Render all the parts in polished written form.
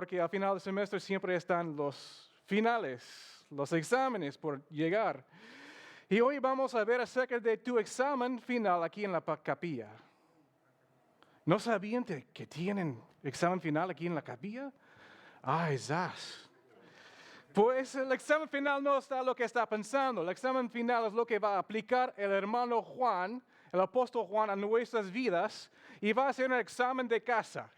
porque al final del semestre siempre están los finales, los exámenes por llegar. Y hoy vamos a ver acerca de tu examen final aquí en la capilla. ¿No sabían que tienen examen final aquí en la capilla? ¡Ay, zas! Pues el examen final no está lo que está pensando. El examen final es lo que va a aplicar el hermano Juan, el apóstol Juan, a nuestras vidas. Y va a ser un examen de casa,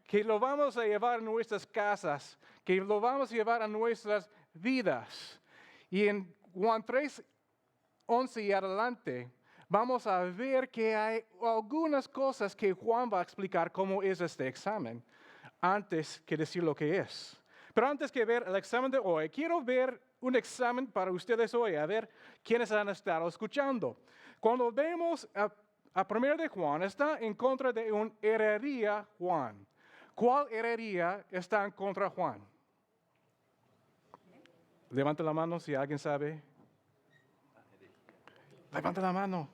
que lo vamos a llevar a nuestras casas, que lo vamos a llevar a nuestras vidas. Y en Juan 3:11 y adelante, vamos a ver que hay algunas cosas que Juan va a explicar cómo es este examen, antes que decir lo que es. Pero antes que ver el examen de hoy, quiero ver un examen para ustedes hoy, a ver quiénes han estado escuchando. Cuando vemos a 1 de Juan, está en contra de un herrería Juan. ¿Cuál herrería está en contra de Juan? Levanta la mano si alguien sabe. Levanta la mano.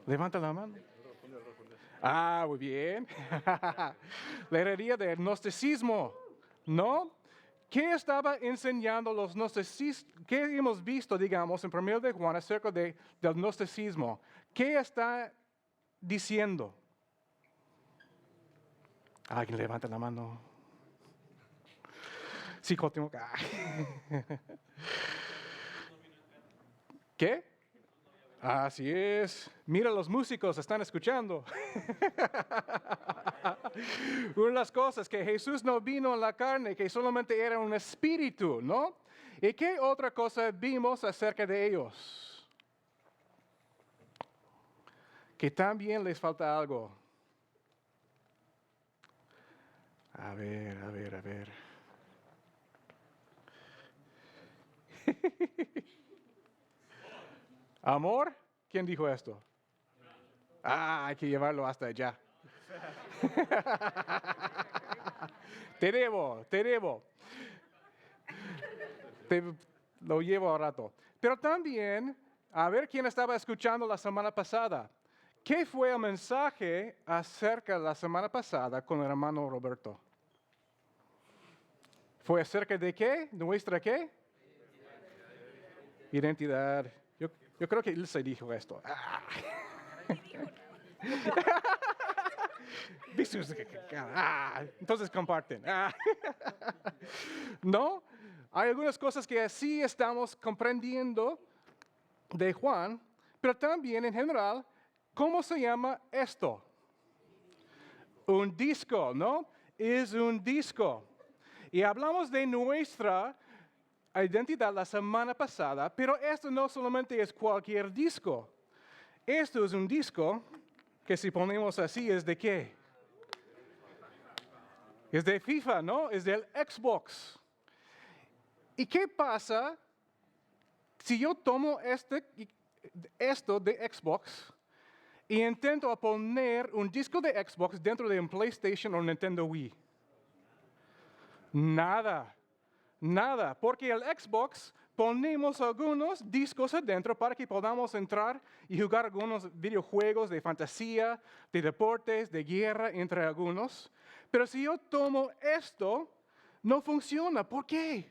Levanta la mano. Ah, muy bien. La herrería del gnosticismo, ¿no? ¿Qué estaba enseñando los gnosticistas? ¿Qué hemos visto, digamos, en 1 de Juan acerca del gnosticismo? ¿Qué está diciendo? Alguien levanta la mano. Sí, tengo que... ¿Qué? Así es. Mira, los músicos están escuchando. Una de las cosas que Jesús no vino en la carne, que solamente era un espíritu, ¿no? ¿Y qué otra cosa vimos acerca de ellos? Que también les falta algo. A ver. ¿Amor? ¿Quién dijo esto? Hay que llevarlo hasta allá. Te debo. Lo llevo a rato. Pero también, a ver quién estaba escuchando la semana pasada. ¿Qué fue el mensaje acerca de la semana pasada con el hermano Roberto? ¿Fue acerca de qué? ¿Nuestra qué? Identidad. Yo creo que Ilse dijo esto. Entonces comparten. ¿No? Hay algunas cosas que sí estamos comprendiendo de Juan, pero también en general, ¿cómo se llama esto? Un disco, ¿no? Es un disco. Y hablamos de nuestra identidad la semana pasada, pero esto no solamente es cualquier disco. Esto es un disco que si ponemos así, ¿es de qué? Es de FIFA, ¿no? Es del Xbox. ¿Y qué pasa si yo tomo esto de Xbox y intento poner un disco de Xbox dentro de un PlayStation o Nintendo Wii? Nada, porque el Xbox ponemos algunos discos adentro para que podamos entrar y jugar algunos videojuegos de fantasía, de deportes, de guerra, entre algunos. Pero si yo tomo esto, no funciona. ¿Por qué?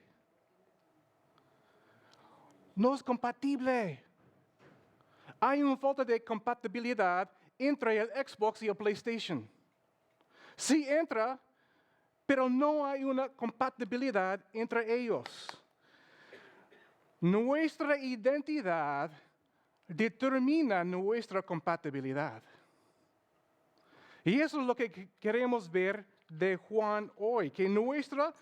No es compatible. Hay una falta de compatibilidad entre el Xbox y el PlayStation. Sí entra, pero no hay una compatibilidad entre ellos. Nuestra identidad determina nuestra compatibilidad. Y eso es lo que queremos ver de Juan hoy, que nuestra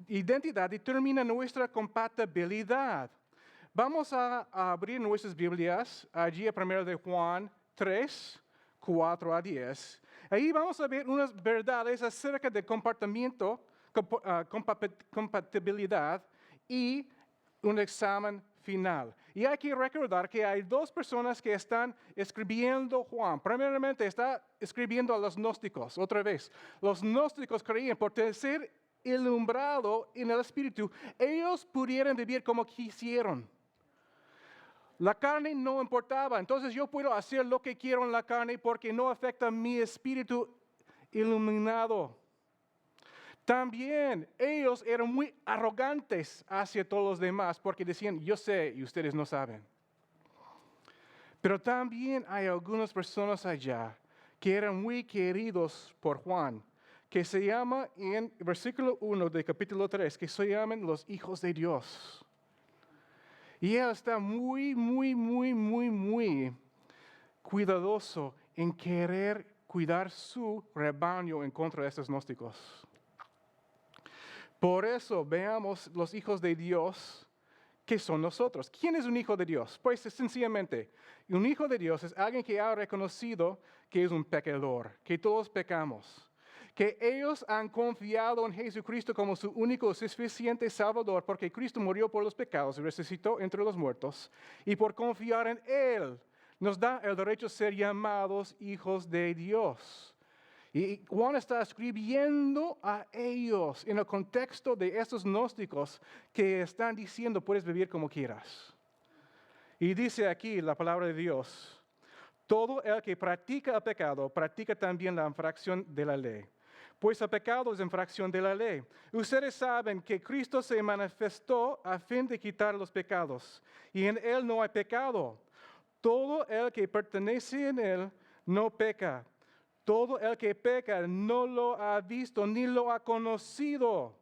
identidad determina nuestra compatibilidad. Vamos a abrir nuestras Biblias allí a 1 de Juan 3, 4 a 10. Ahí vamos a ver unas verdades acerca de comportamiento, compatibilidad y un examen final. Y hay que recordar que hay dos personas que están escribiendo Juan. Primeramente está escribiendo a los gnósticos, otra vez. Los gnósticos creían por ser ilumbrado en el Espíritu, ellos pudieran vivir como quisieron. La carne no importaba, entonces yo puedo hacer lo que quiero en la carne porque no afecta mi espíritu iluminado. También ellos eran muy arrogantes hacia todos los demás porque decían, yo sé y ustedes no saben. Pero también hay algunas personas allá que eran muy queridos por Juan, que se llama en versículo 1 de capítulo 3, que se llaman los hijos de Dios. Y él está muy cuidadoso en querer cuidar su rebaño en contra de estos gnósticos. Por eso veamos los hijos de Dios que son nosotros. ¿Quién es un hijo de Dios? Pues sencillamente, un hijo de Dios es alguien que ha reconocido que es un pecador, que todos pecamos, que ellos han confiado en Jesucristo como su único suficiente Salvador, porque Cristo murió por los pecados y resucitó entre los muertos, y por confiar en Él nos da el derecho a ser llamados hijos de Dios. Y Juan está escribiendo a ellos en el contexto de estos gnósticos que están diciendo puedes vivir como quieras. Y dice aquí la palabra de Dios, todo el que practica el pecado practica también la infracción de la ley. Pues el pecado es infracción de la ley. Ustedes saben que Cristo se manifestó a fin de quitar los pecados, y en Él no hay pecado. Todo el que pertenece en Él no peca. Todo el que peca no lo ha visto ni lo ha conocido.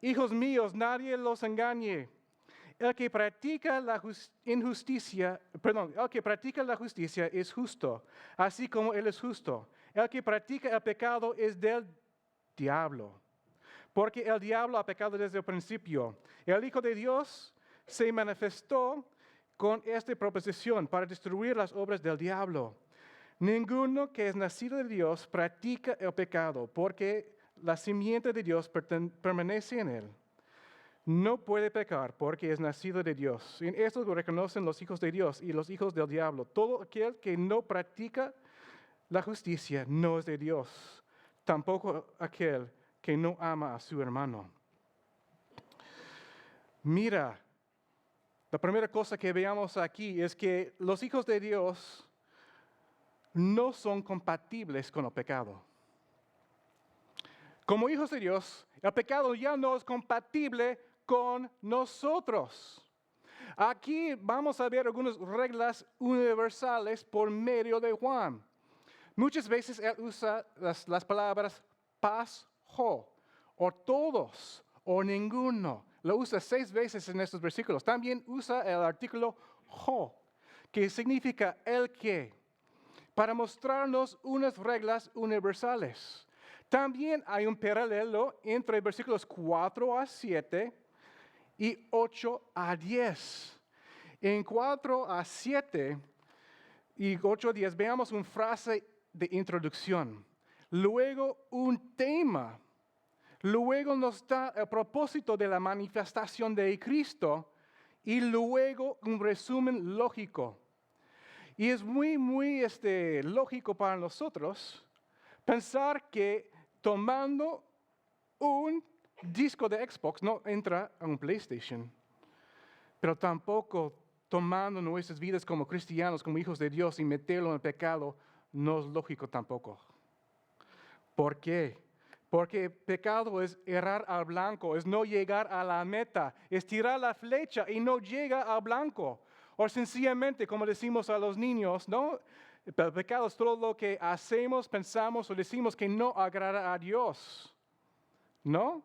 Hijos míos, nadie los engañe. El que practica la justicia es justo, así como Él es justo. El que practica el pecado es del diablo, porque el diablo ha pecado desde el principio. El Hijo de Dios se manifestó con esta proposición para destruir las obras del diablo. Ninguno que es nacido de Dios practica el pecado, porque la simiente de Dios permanece en él. No puede pecar porque es nacido de Dios. En esto lo reconocen los hijos de Dios y los hijos del diablo. Todo aquel que no practica la justicia no es de Dios. Tampoco aquel que no ama a su hermano. Mira, la primera cosa que veamos aquí es que los hijos de Dios no son compatibles con el pecado. Como hijos de Dios, el pecado ya no es compatible con nosotros. Aquí vamos a ver algunas reglas universales por medio de Juan. Muchas veces él usa las palabras paz, jo, o todos, o ninguno. Lo usa 6 veces en estos versículos. También usa el artículo jo, que significa el que, para mostrarnos unas reglas universales. También hay un paralelo entre versículos 4 a 7 y 8 a 10. En 4 a 7 y 8 a 10 veamos una frase de introducción, luego un tema, luego nos da el propósito de la manifestación de Cristo y luego un resumen lógico. Y es muy lógico para nosotros pensar que tomando un disco de Xbox no entra a un PlayStation, pero tampoco tomando nuestras vidas como cristianos, como hijos de Dios y meterlo en el pecado, no es lógico tampoco. ¿Por qué? Porque pecado es errar al blanco, es no llegar a la meta, es tirar la flecha y no llega al blanco. O sencillamente, como decimos a los niños, ¿no? El pecado es todo lo que hacemos, pensamos o decimos que no agrada a Dios, ¿no?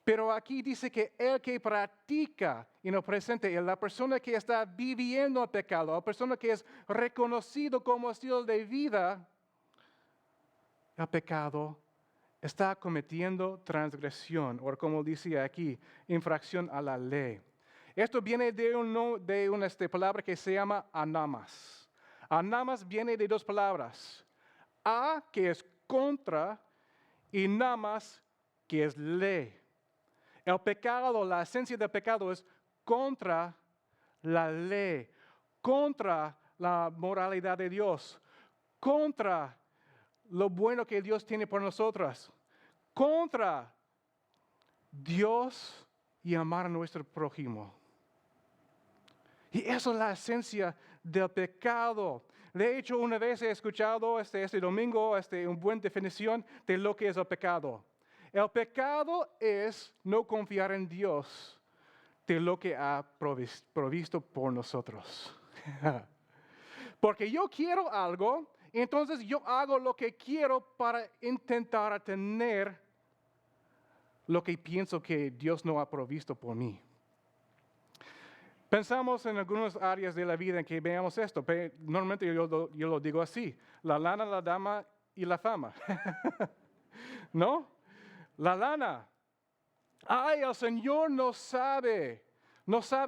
Pero aquí dice que el que practica en el presente, la persona que está viviendo el pecado, la persona que es reconocido como estilo de vida, el pecado está cometiendo transgresión, o como dice aquí, infracción a la ley. Esto viene de una palabra que se llama anamas. Anamas viene de 2 palabras. A, que es contra, y namas, que es ley. El pecado, la esencia del pecado es contra la ley, contra la moralidad de Dios, contra lo bueno que Dios tiene por nosotras, contra Dios y amar a nuestro prójimo. Y eso es la esencia del pecado. De hecho, una vez he escuchado este domingo una buena definición de lo que es el pecado. El pecado es no confiar en Dios de lo que ha provisto por nosotros. Porque yo quiero algo, entonces yo hago lo que quiero para intentar tener lo que pienso que Dios no ha provisto por mí. Pensamos en algunas áreas de la vida en que veamos esto. Normalmente yo lo digo así: la lana, la dama y la fama. ¿No? La lana. Ay, el Señor no sabe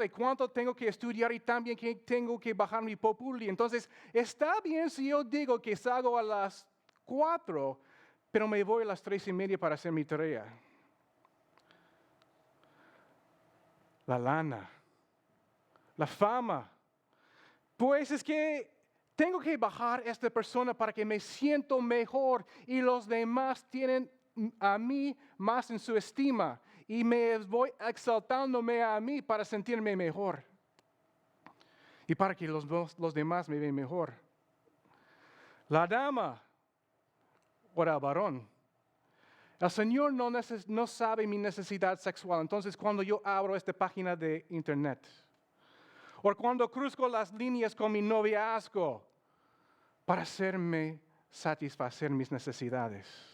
cuánto tengo que estudiar y también que tengo que bajar mi populi. Entonces, está bien si yo digo que salgo a las 4, pero me voy a las 3:30 para hacer mi tarea. La lana. La fama. Pues es que tengo que bajar a esta persona para que me siento mejor y los demás tienen a mí más en su estima y me voy exaltándome a mí para sentirme mejor y para que los demás me vean mejor. La dama o el varón. El Señor no sabe mi necesidad sexual, entonces cuando yo abro esta página de internet, o cuando cruzo las líneas con mi noviazgo para hacerme satisfacer mis necesidades.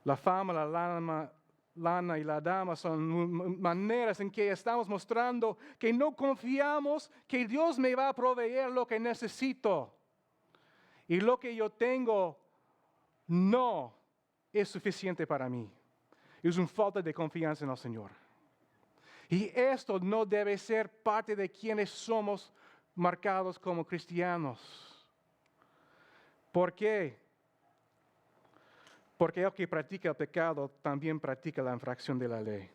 La fama, la lana y la dama son maneras en que estamos mostrando que no confiamos que Dios me va a proveer lo que necesito. Y lo que yo tengo no es suficiente para mí. Es una falta de confianza en el Señor. Y esto no debe ser parte de quienes somos marcados como cristianos. ¿Por qué? Porque el que practica el pecado también practica la infracción de la ley.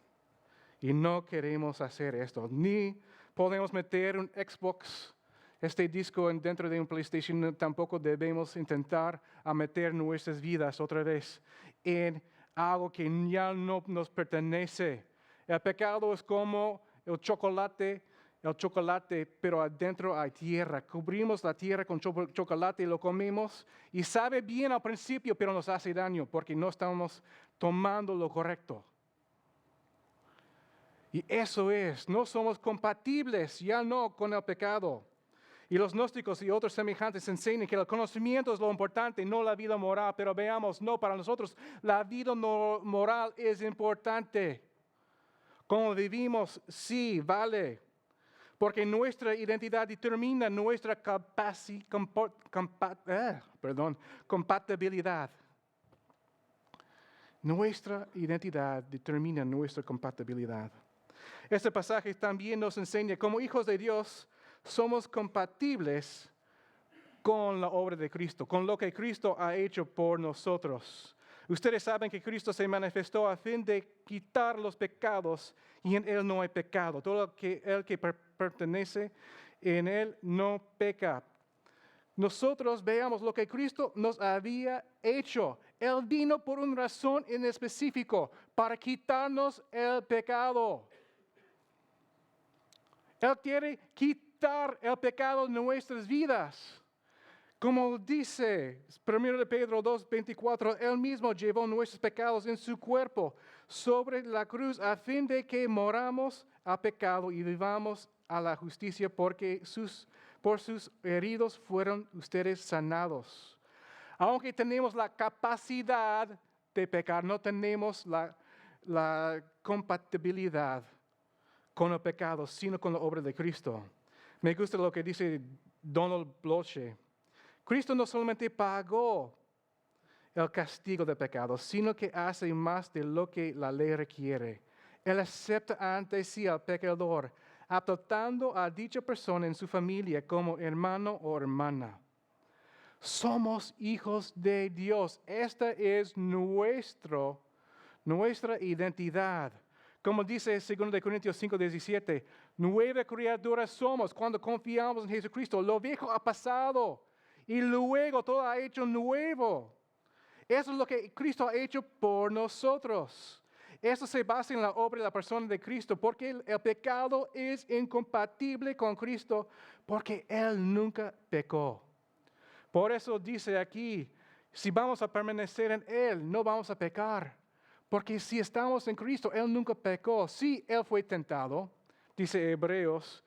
Y no queremos hacer esto. Ni podemos meter un Xbox, este disco dentro de un PlayStation. Tampoco debemos intentar meter nuestras vidas otra vez en algo que ya no nos pertenece. El pecado es como el chocolate, pero adentro hay tierra. Cubrimos la tierra con chocolate y lo comemos. Y sabe bien al principio, pero nos hace daño porque no estamos tomando lo correcto. Y eso es, no somos compatibles ya no con el pecado. Y los gnósticos y otros semejantes enseñan que el conocimiento es lo importante, no la vida moral. Pero veamos, no, para nosotros la vida moral es importante. Cómo vivimos, sí, vale. Porque nuestra identidad determina nuestra compatibilidad. Nuestra identidad determina nuestra compatibilidad. Este pasaje también nos enseña como hijos de Dios somos compatibles con la obra de Cristo, con lo que Cristo ha hecho por nosotros. Ustedes saben que Cristo se manifestó a fin de quitar los pecados y en Él no hay pecado. Todo el que pertenece en Él no peca. Nosotros veamos lo que Cristo nos había hecho. Él vino por una razón en específico, para quitarnos el pecado. Él quiere quitar el pecado de nuestras vidas. Como dice 1 Pedro 2:24, Él mismo llevó nuestros pecados en su cuerpo sobre la cruz a fin de que moramos al pecado y vivamos a la justicia, porque por sus heridos fueron ustedes sanados. Aunque tenemos la capacidad de pecar, no tenemos la compatibilidad con el pecado, sino con la obra de Cristo. Me gusta lo que dice Donald Bloche. Cristo no solamente pagó el castigo del pecado, sino que hace más de lo que la ley requiere. Él acepta ante sí al pecador, adoptando a dicha persona en su familia como hermano o hermana. Somos hijos de Dios. Esta es nuestra identidad. Como dice 2 Corintios 5:17, nueva criatura somos cuando confiamos en Jesucristo. Lo viejo ha pasado y luego todo ha hecho nuevo. Eso es lo que Cristo ha hecho por nosotros. Eso se basa en la obra de la persona de Cristo, porque el pecado es incompatible con Cristo, porque Él nunca pecó. Por eso dice aquí Si vamos a permanecer en Él, no vamos a pecar. Porque si estamos en Cristo, Él nunca pecó. Sí, Él fue tentado, dice Hebreos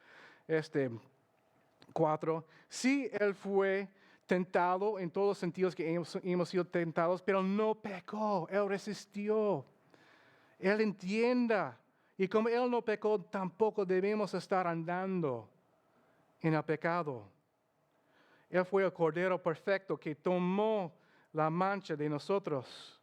4. Sí, Él fue tentado en todos los sentidos que hemos sido tentados, pero no pecó. Él resistió. Él entienda. Y como Él no pecó, tampoco debemos estar andando en el pecado. Él fue el Cordero perfecto que tomó la mancha de nosotros.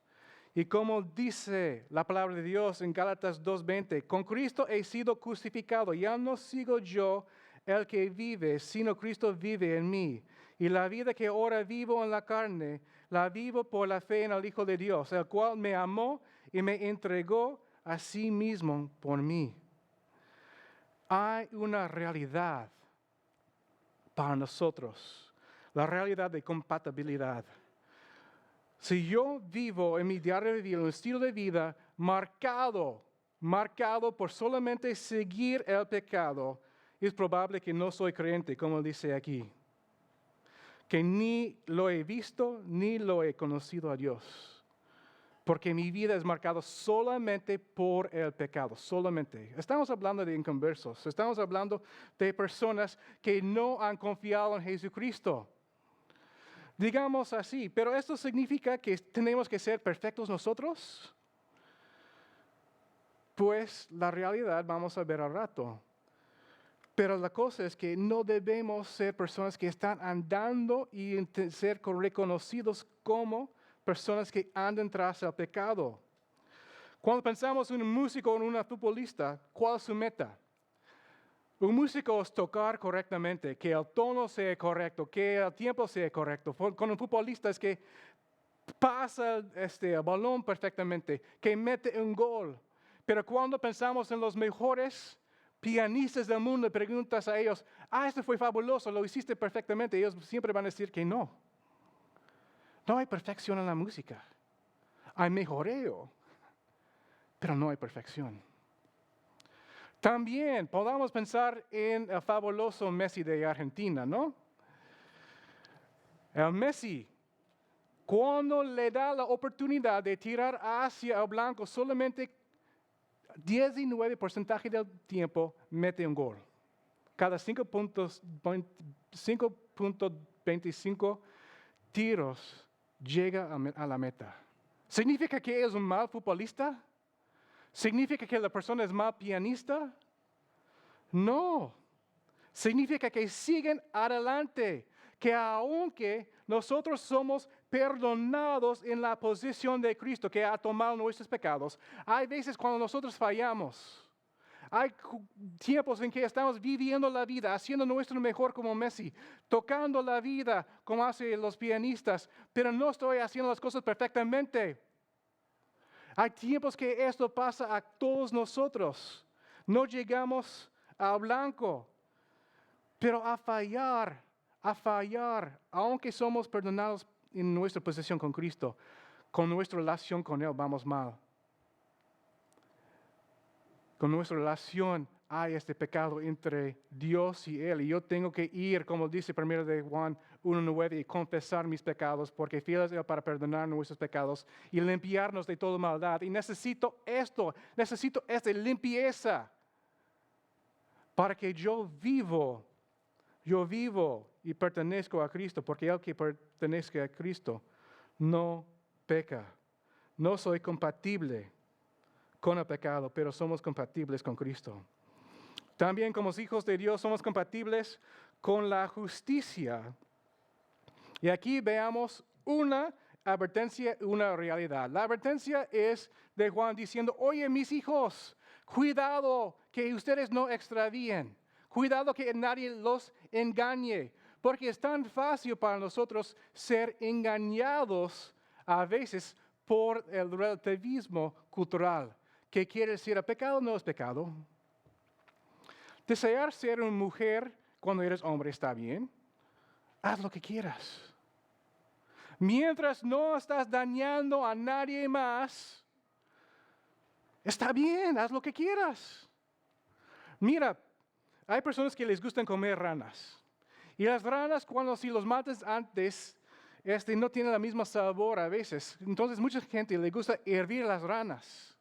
Y como dice la palabra de Dios en Gálatas 2:20, con Cristo he sido crucificado, ya no sigo yo el que vive, sino Cristo vive en mí. Y la vida que ahora vivo en la carne, la vivo por la fe en el Hijo de Dios, el cual me amó y me entregó a sí mismo por mí. Hay una realidad para nosotros, la realidad de compatibilidad. Si yo vivo en mi diario de vida, un estilo de vida marcado por solamente seguir el pecado, es probable que no soy creyente, como dice aquí. Que ni lo he visto, ni lo he conocido a Dios. Porque mi vida es marcada solamente por el pecado, solamente. Estamos hablando de inconversos, estamos hablando de personas que no han confiado en Jesucristo. Digamos así, pero ¿esto significa que tenemos que ser perfectos nosotros? Pues la realidad vamos a ver al rato. Pero la cosa es que no debemos ser personas que están andando y ser reconocidos como personas que andan tras el pecado. Cuando pensamos en un músico o en una futbolista, ¿cuál es su meta? Un músico es tocar correctamente, que el tono sea correcto, que el tiempo sea correcto. Con un futbolista es que pasa el balón perfectamente, que mete un gol. Pero cuando pensamos en los mejores pianistas del mundo y preguntas a ellos, esto fue fabuloso, lo hiciste perfectamente, ellos siempre van a decir que no. No hay perfección en la música. Hay mejoreo, pero no hay perfección. También podamos pensar en el fabuloso Messi de Argentina, ¿no? El Messi, cuando le da la oportunidad de tirar hacia el blanco, solamente 19% del tiempo mete un gol. Cada 5.25 tiros llega a la meta. ¿Significa que es un mal futbolista? ¿Significa que la persona es mal pianista? No. Significa que siguen adelante, que aunque nosotros somos perdonados en la posición de Cristo, que ha tomado nuestros pecados, hay veces cuando nosotros fallamos. Hay tiempos en que estamos viviendo la vida, haciendo nuestro mejor como Messi, tocando la vida como hacen los pianistas, pero no estoy haciendo las cosas perfectamente. Hay tiempos que esto pasa a todos nosotros. No llegamos al blanco, pero a fallar, aunque somos perdonados en nuestra posición con Cristo, con nuestra relación con Él vamos mal. Con nuestra relación hay este pecado entre Dios y Él. Y yo tengo que ir, como dice 1 de Juan 1:9, y confesar mis pecados, porque fiel es Él para perdonar nuestros pecados y limpiarnos de toda maldad. Y necesito esta limpieza para que yo vivo y pertenezco a Cristo, porque el que pertenezca a Cristo no peca. No soy compatible con el pecado, pero somos compatibles con Cristo. También como hijos de Dios somos compatibles con la justicia. Y aquí veamos una advertencia, una realidad. La advertencia es de Juan diciendo, oye mis hijos, cuidado que ustedes no extravíen. Cuidado que nadie los engañe, porque es tan fácil para nosotros ser engañados a veces por el relativismo cultural. ¿Qué quiere decir? El pecado no es pecado. Desear ser una mujer cuando eres hombre está bien. Haz lo que quieras. Mientras no estás dañando a nadie más, está bien, haz lo que quieras. Mira, hay personas que les gustan comer ranas. Y las ranas, si los matas antes, no tiene la misma sabor a veces. Entonces mucha gente le gusta hervir las ranas.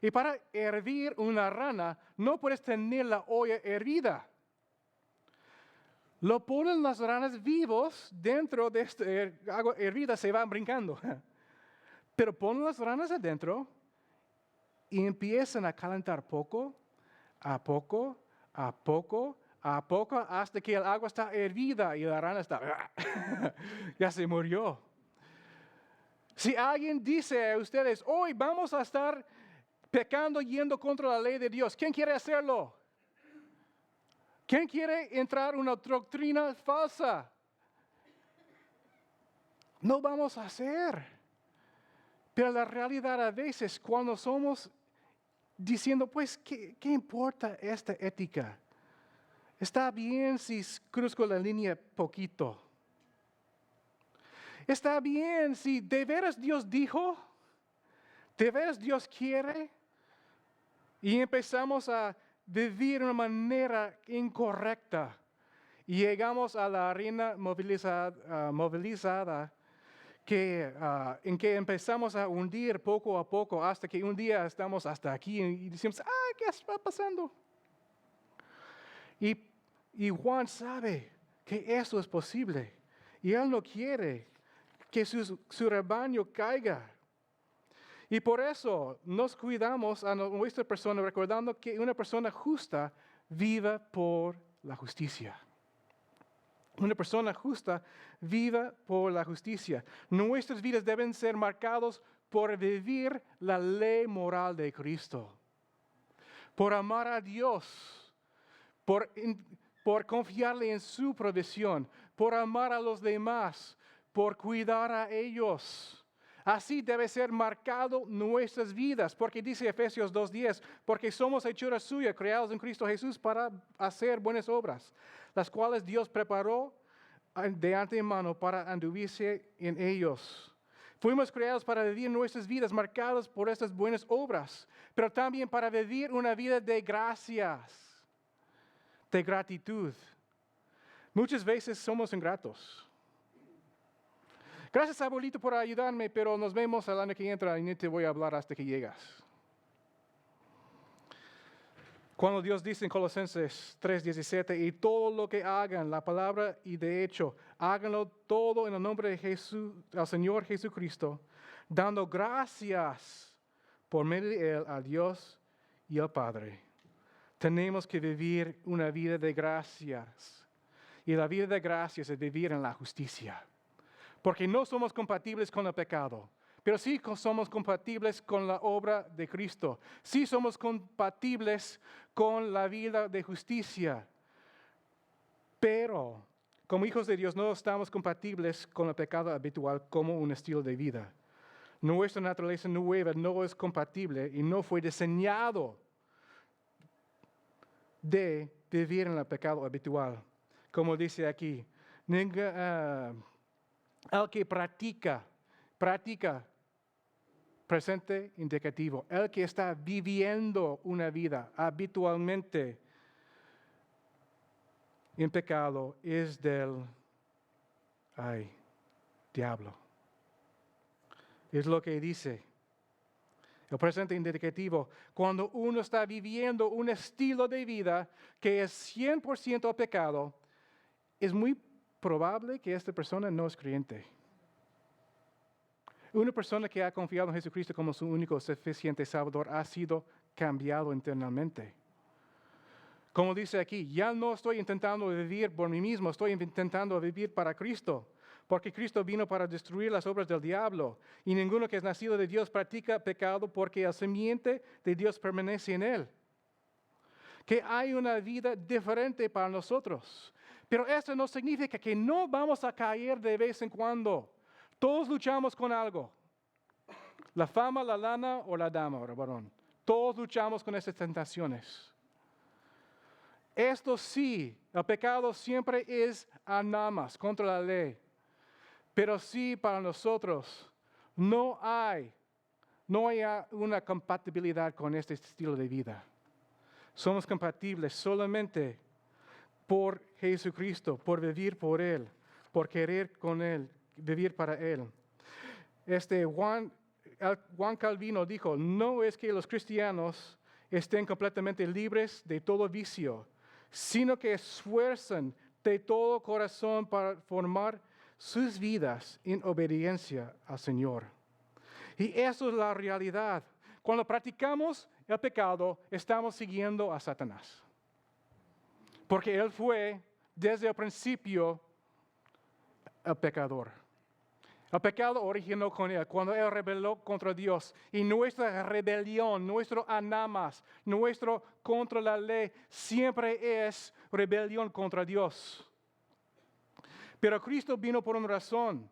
Y para hervir una rana no puedes tener la olla hervida. Lo ponen las ranas vivos dentro de esta agua hervida, se van brincando. Pero ponen las ranas adentro y empiezan a calentar poco, a poco, a poco, a poco, hasta que el agua está hervida y la rana está, ya se murió. Si alguien dice a ustedes, hoy vamos a estar pecando yendo contra la ley de Dios, ¿quién quiere hacerlo? ¿Quién quiere entrar en una doctrina falsa? No vamos a hacer. Pero la realidad a veces cuando somos diciendo, pues, ¿qué importa esta ética? Está bien si cruzco la línea poquito. Está bien si de veras Dios dijo, de veras Dios quiere, y empezamos a vivir de una manera incorrecta y llegamos a la arena movilizada en que empezamos a hundir poco a poco hasta que un día estamos hasta aquí y decimos, ¿qué está pasando? Y Juan sabe que eso es posible y él no quiere que su rebaño caiga. Y por eso nos cuidamos a nuestra persona, recordando que una persona justa viva por la justicia. Una persona justa viva por la justicia. Nuestras vidas deben ser marcadas por vivir la ley moral de Cristo. Por amar a Dios. Por confiarle en su provisión. Por amar a los demás. Por cuidar a ellos. Así debe ser marcado nuestras vidas, porque dice Efesios 2:10, porque somos hechura suya, creados en Cristo Jesús para hacer buenas obras, las cuales Dios preparó de antemano para anduviese en ellos. Fuimos creados para vivir nuestras vidas marcadas por estas buenas obras, pero también para vivir una vida de gracias, de gratitud. Muchas veces somos ingratos. Gracias, abuelito, por ayudarme, pero nos vemos el año que entra y no te voy a hablar hasta que llegas. Cuando Dios dice en Colosenses 3:17, y todo lo que hagan, la palabra y de hecho, háganlo todo en el nombre de Jesús, al Señor Jesucristo, dando gracias por medio de Él a Dios y al Padre. Tenemos que vivir una vida de gracias. Y la vida de gracias es vivir en la justicia. Porque no somos compatibles con el pecado, pero sí somos compatibles con la obra de Cristo. Sí somos compatibles con la vida de justicia. Pero como hijos de Dios no estamos compatibles con el pecado habitual como un estilo de vida. Nuestra naturaleza nueva no es compatible y no fue diseñado de vivir en el pecado habitual. Como dice aquí, el que practica, presente indicativo. El que está viviendo una vida habitualmente en pecado es del diablo. Es lo que dice. El presente indicativo, cuando uno está viviendo un estilo de vida que es 100% pecado, es muy probable que esta persona no es creyente. Una persona que ha confiado en Jesucristo como su único suficiente Salvador ha sido cambiado internamente. Como dice aquí, ya no estoy intentando vivir por mí mismo, estoy intentando vivir para Cristo. Porque Cristo vino para destruir las obras del diablo. Y ninguno que es nacido de Dios practica pecado porque el simiente de Dios permanece en él. Que hay una vida diferente para nosotros. Pero esto no significa que no vamos a caer de vez en cuando. Todos luchamos con algo. La fama, la lana o la dama, o el varón. Todos luchamos con esas tentaciones. Esto sí, el pecado siempre es anamas contra la ley. Pero sí para nosotros no hay una compatibilidad con este estilo de vida. Somos compatibles solamente por Jesucristo, por vivir por Él, por querer con Él vivir para Él. Juan Calvino dijo, no es que los cristianos estén completamente libres de todo vicio, sino que esfuerzan de todo corazón para formar sus vidas en obediencia al Señor. Y eso es la realidad. Cuando practicamos el pecado, estamos siguiendo a Satanás. Porque Él fue, desde el principio, el pecador. El pecado originó con Él, cuando Él rebeló contra Dios. Y nuestra rebelión, nuestro anamas, nuestro contra la ley, siempre es rebelión contra Dios. Pero Cristo vino por una razón.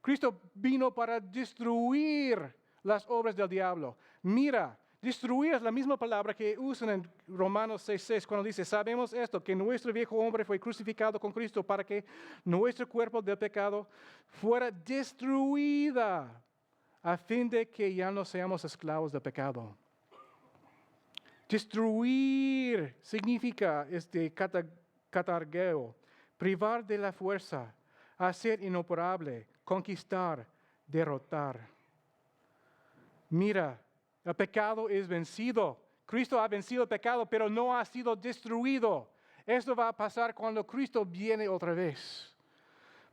Cristo vino para destruir las obras del diablo. Mira, destruir es la misma palabra que usan en Romanos 6:6 cuando dice, sabemos esto, que nuestro viejo hombre fue crucificado con Cristo para que nuestro cuerpo del pecado fuera destruida a fin de que ya no seamos esclavos del pecado. Destruir significa catargeo, privar de la fuerza, hacer inoperable, conquistar, derrotar. Mira, el pecado es vencido. Cristo ha vencido el pecado, pero no ha sido destruido. Esto va a pasar cuando Cristo viene otra vez.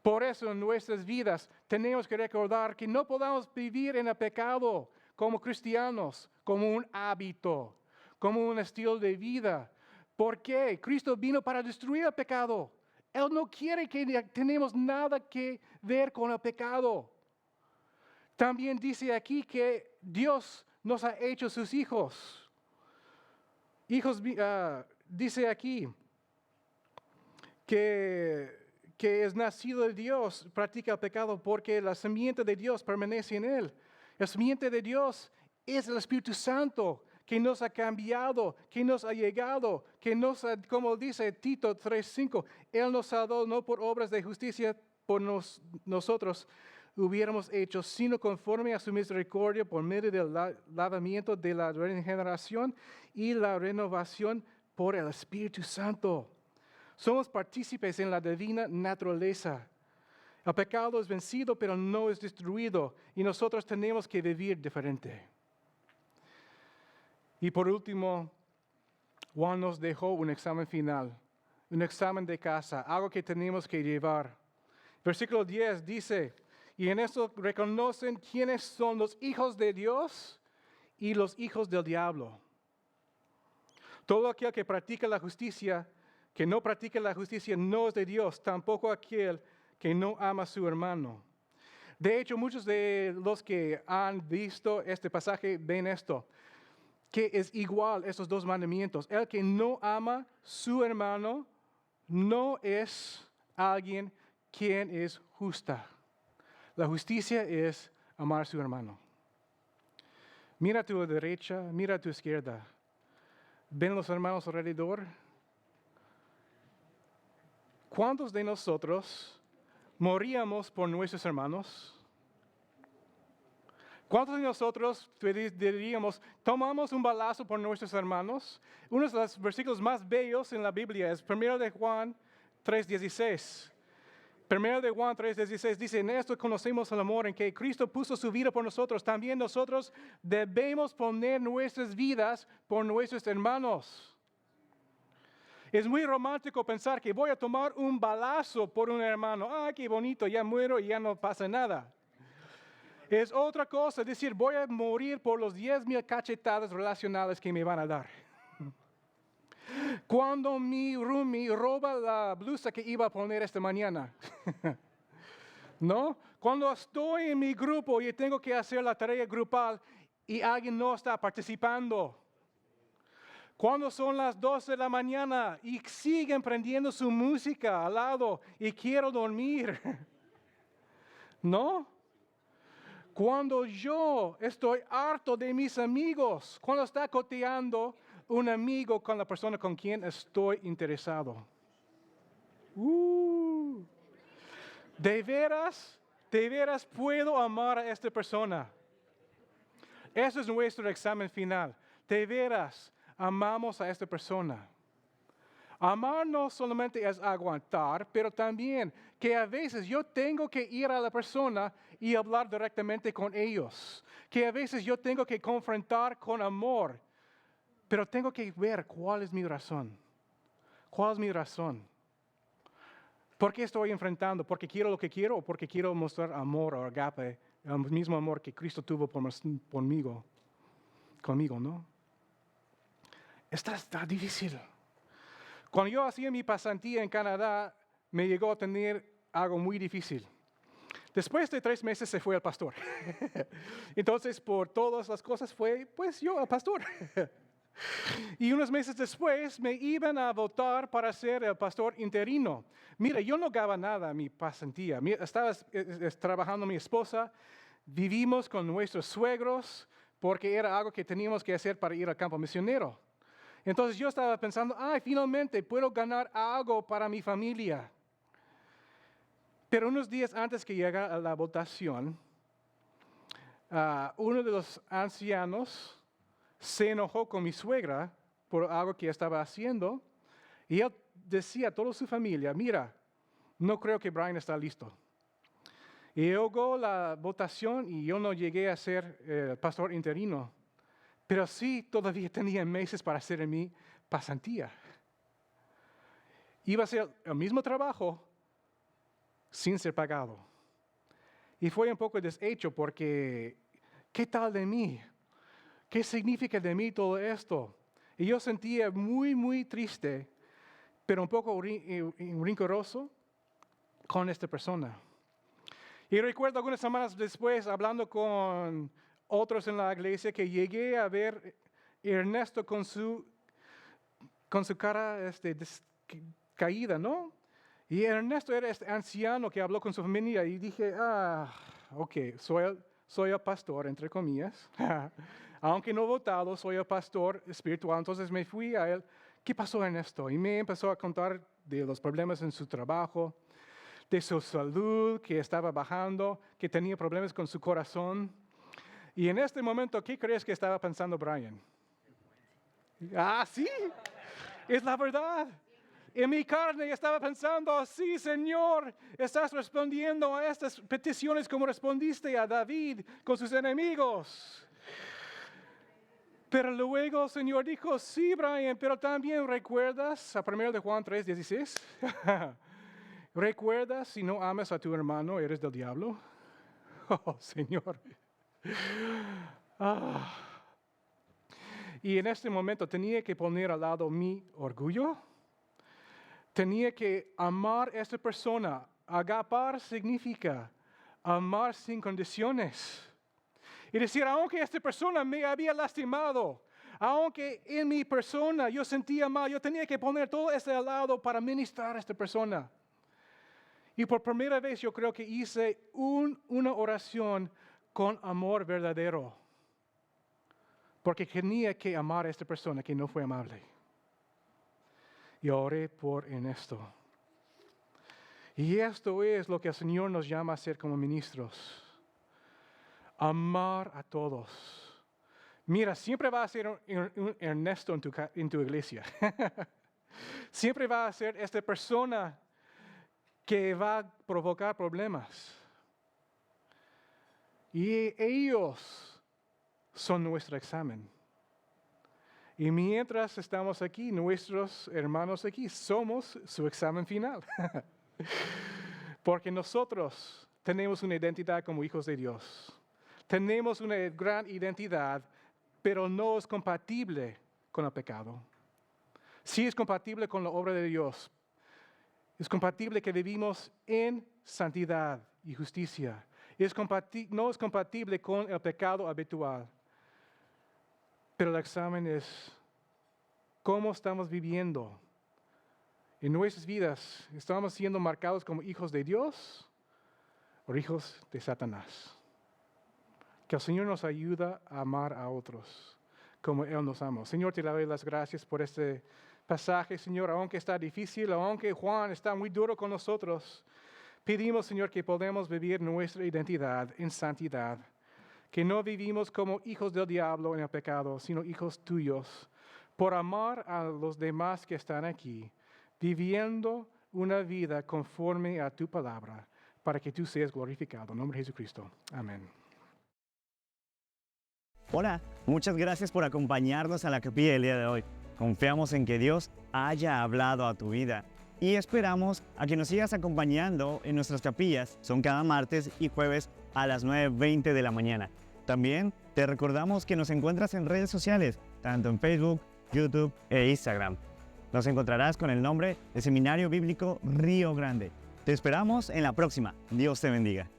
Por eso en nuestras vidas tenemos que recordar que no podamos vivir en el pecado como cristianos, como un hábito, como un estilo de vida. ¿Por qué? Cristo vino para destruir el pecado. Él no quiere que tenemos nada que ver con el pecado. También dice aquí que Dios nos ha hecho sus hijos. Dice aquí que es nacido de Dios, practica el pecado porque la simiente de Dios permanece en él. La simiente de Dios es el Espíritu Santo que nos ha cambiado, que nos ha llegado, que nos ha, como dice Tito 3:5, Él nos ha dado no por obras de justicia por nosotros hubiéramos hecho, sino conforme a su misericordia por medio del lavamiento de la regeneración y la renovación por el Espíritu Santo. Somos partícipes en la divina naturaleza. El pecado es vencido, pero no es destruido, y nosotros tenemos que vivir diferente. Y por último, Juan nos dejó un examen final, un examen de casa, algo que tenemos que llevar. Versículo 10 dice, y en esto reconocen quiénes son los hijos de Dios y los hijos del diablo. Todo aquel que practica la justicia, que no practica la justicia no es de Dios, tampoco aquel que no ama a su hermano. De hecho, muchos de los que han visto este pasaje ven esto, que es igual estos dos mandamientos. El que no ama a su hermano no es alguien quien es justa. La justicia es amar a su hermano. Mira a tu derecha, mira a tu izquierda. ¿Ven los hermanos alrededor? ¿Cuántos de nosotros moríamos por nuestros hermanos? ¿Cuántos de nosotros diríamos, tomamos un balazo por nuestros hermanos? Uno de los versículos más bellos en la Biblia es 1 de Juan 3:16. 1 de Juan 3:16 dice, en esto conocemos el amor en que Cristo puso su vida por nosotros. También nosotros debemos poner nuestras vidas por nuestros hermanos. Es muy romántico pensar que voy a tomar un balazo por un hermano. Ah, qué bonito, ya muero y ya no pasa nada. Es otra cosa decir, voy a morir por los 10,000 cachetadas relacionales que me van a dar. Cuando mi roomie roba la blusa que iba a poner esta mañana. ¿No? Cuando estoy en mi grupo y tengo que hacer la tarea grupal y alguien no está participando. Cuando son las 12 de la mañana y siguen prendiendo su música al lado y quiero dormir. ¿No? Cuando yo estoy harto de mis amigos, cuando está coteando un amigo con la persona con quien estoy interesado. ¿De veras puedo amar a esta persona? Ese es nuestro examen final. ¿De veras amamos a esta persona? Amar no solamente es aguantar, pero también que a veces yo tengo que ir a la persona y hablar directamente con ellos. Que a veces yo tengo que confrontar con amor, pero tengo que ver cuál es mi razón. ¿Cuál es mi razón? ¿Por qué estoy enfrentando? ¿Porque quiero lo que quiero o porque quiero mostrar amor o agape, el mismo amor que Cristo tuvo conmigo, ¿no? Está difícil. Cuando yo hacía mi pasantía en Canadá, me llegó a tener algo muy difícil. Después de 3 meses se fue el pastor. Entonces, por todas las cosas fue, pues yo el pastor. Y unos meses después me iban a votar para ser el pastor interino. Mira, yo no ganaba nada mi pasantía. Estaba trabajando mi esposa, vivimos con nuestros suegros porque era algo que teníamos que hacer para ir al campo misionero. Entonces yo estaba pensando, finalmente puedo ganar algo para mi familia. Pero unos días antes que llegara a la votación, uno de los ancianos se enojó con mi suegra por algo que estaba haciendo y él decía a toda su familia, mira, no creo que Brian está listo. Y llegó la votación y yo no llegué a ser pastor interino, pero sí todavía tenía meses para hacer mi pasantía. Iba a ser el mismo trabajo sin ser pagado. Y fue un poco deshecho porque, ¿qué tal de mí? ¿Qué significa de mí todo esto? Y yo sentía muy, muy triste, pero un poco rencoroso con esta persona. Y recuerdo algunas semanas después, hablando con otros en la iglesia, que llegué a ver a Ernesto con su cara caída, ¿no? Y Ernesto era este anciano que habló con su familia y dije, ok, soy el pastor, entre comillas. Aunque no votado, soy el pastor espiritual. Entonces me fui a él. ¿Qué pasó, Ernesto? Y me empezó a contar de los problemas en su trabajo, de su salud, que estaba bajando, que tenía problemas con su corazón. Y en este momento, ¿qué crees que estaba pensando Brian? Sí, es la verdad. En mi carne estaba pensando, sí, Señor, estás respondiendo a estas peticiones como respondiste a David con sus enemigos. Pero luego el Señor dijo, sí, Brian, pero también recuerdas, a 1 de Juan 3:16, ¿recuerdas si no amas a tu hermano, eres del diablo? Oh, Señor. Y en este momento tenía que poner al lado mi orgullo. Tenía que amar a esta persona. Agapar significa amar sin condiciones. Y decir, aunque esta persona me había lastimado, aunque en mi persona yo sentía mal, yo tenía que poner todo esto al lado para ministrar a esta persona. Y por primera vez yo creo que hice una oración con amor verdadero. Porque tenía que amar a esta persona que no fue amable. Y oré por Ernesto. Y esto es lo que el Señor nos llama a hacer como ministros. Amar a todos. Mira, siempre va a ser un Ernesto en tu iglesia. Siempre va a ser esta persona que va a provocar problemas. Y ellos son nuestro examen. Y mientras estamos aquí, nuestros hermanos aquí, somos su examen final. Porque nosotros tenemos una identidad como hijos de Dios. Tenemos una gran identidad, pero no es compatible con el pecado. Sí es compatible con la obra de Dios. Es compatible que vivimos en santidad y justicia. No es compatible con el pecado habitual. Pero el examen es cómo estamos viviendo en nuestras vidas. ¿Estamos siendo marcados como hijos de Dios o hijos de Satanás? Que el Señor nos ayude a amar a otros como Él nos ama. Señor, te doy las gracias por este pasaje, Señor, aunque está difícil, aunque Juan está muy duro con nosotros. Pedimos, Señor, que podamos vivir nuestra identidad en santidad. Que no vivimos como hijos del diablo en el pecado, sino hijos tuyos, por amar a los demás que están aquí. viviendo una vida conforme a tu palabra, para que tú seas glorificado. En nombre de Jesucristo. Amén. Hola, muchas gracias por acompañarnos a la capilla del día de hoy. Confiamos en que Dios haya hablado a tu vida y esperamos a que nos sigas acompañando en nuestras capillas. Son cada martes y jueves a las 9:20 de la mañana. También te recordamos que nos encuentras en redes sociales, tanto en Facebook, YouTube e Instagram. Nos encontrarás con el nombre de Seminario Bíblico Río Grande. Te esperamos en la próxima. Dios te bendiga.